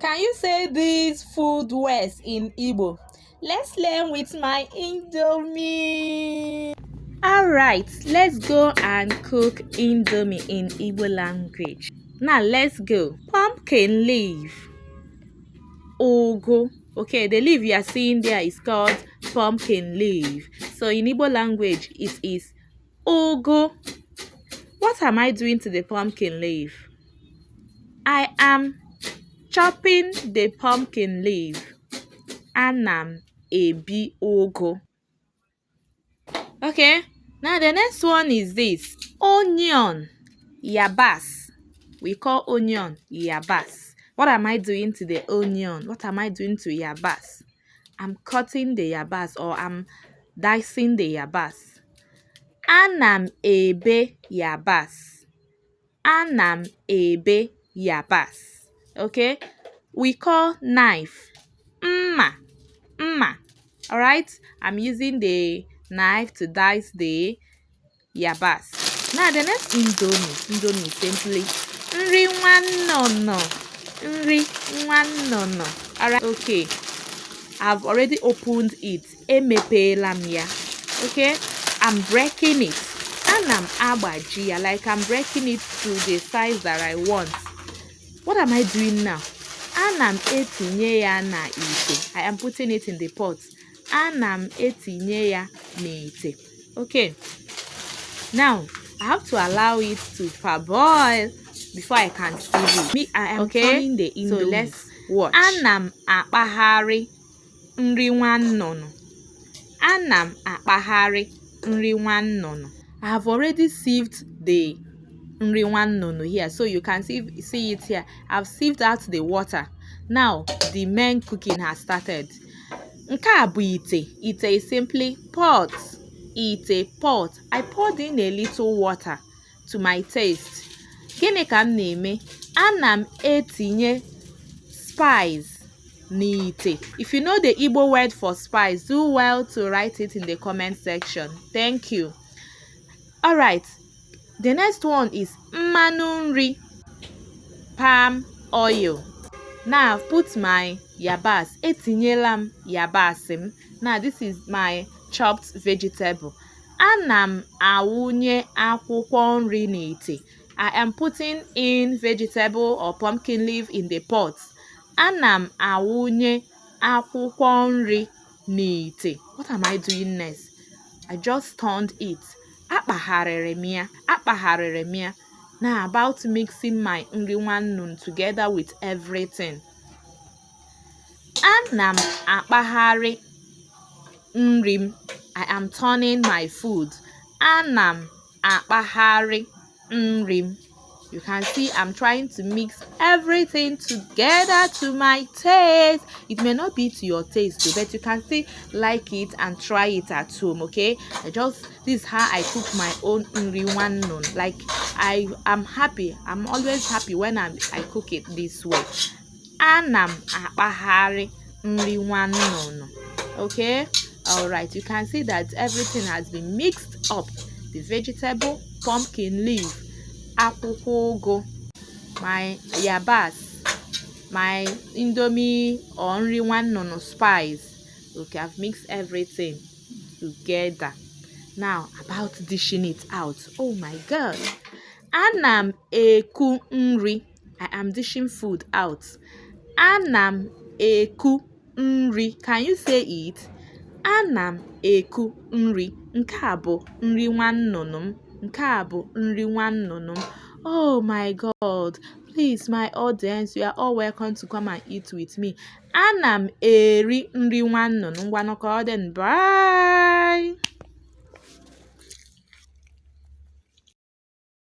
Can you say these food words in Igbo? Let's learn with my Indomie. Alright, let's go and cook Indomie in Igbo language. Now let's go. Pumpkin leaf. Ogo. Okay, the leaf you are seeing there is called pumpkin leaf. So in Igbo language, it is Ogo. What am I doing to the pumpkin leaf? I am chopping the pumpkin leaf. Anam ebi ogo. Okay, now the next one is this. Onion. Yabas. We call onion yabas. What am I doing to the onion? What am I doing to yabas? I'm cutting the yabas, or I'm dicing the yabas. Anam ebe yabas. Anam ebe yabas. Okay, we call knife mma. All right, I'm using the knife to dice the yabas. Now the next Indomie is simply nri nwannono. Nri nwannono. All right, okay, I've already opened it. Emepeela m ya. Okay, I'm breaking it. Anam agbaji ya, like I'm breaking it to the size that I want. What am I doing now? Anam etinye ya na ite. I am putting it in the pot. Anam etinye ya n'ite. Okay. Now, I have to allow it to parboil before I can sieve it. I am turning the Indomie. So let's watch. Anam akpaghari nri nwannono. Anam akpaghari nri nwannono. I have already sieved the nri nwannono here, so you can see it here. I've sieved out the water. Now the main cooking has started. Nke a bụ ite. Ite is simply pot. Ite, pot. I poured in a little water to my taste. Gịnị ka m na-eme? Ana m etinye spice n'ite. If you know the Igbo word for spice, do well to write it in the comment section. Thank you. All right. The next one is mmanụ nri, palm oil. Now I've put my yabas. Etinyela m yabasị m. Now this is my chopped vegetable. Ana m awụnye akwụkwọ nri n'ite. I am putting in vegetable or pumpkin leaf in the pot. Ana m awụnye akwụkwọ nri n'ite. What am I doing next? I just turned it. Akpagharịrị m ya. Now about mixing my nri nwannono together with everything. Ana m akpaghari nri m. I am turning my food. Ana m akpaghari nri m. You can see I'm trying to mix everything together to my taste. It may not be to your taste, but you can still like it and try it at home, okay? This is how I cook my own nri nwannono. Like, I am happy. I'm always happy when I cook it this way. Ana m akpaghari nri nwannono. Okay? Alright, you can see that everything has been mixed up. The vegetable, pumpkin leaf, akwụkwọ ugu, my yabas, my Indomie or nri nwannono spice. Okay, I've mixed everything together. Now about dishing it out. Oh my god. Ana m eku nri. I am dishing food out. Ana m eku nri. Can you say it? Ana m eku nri. Nke a bụ nri nwannono m. Nke a bụ nri nwannono m. Oh my god. Please, my audience, you are all welcome to come and eat with me. Ana m eri nri nwannono. Ngwanụ ka ọ dị. Bye.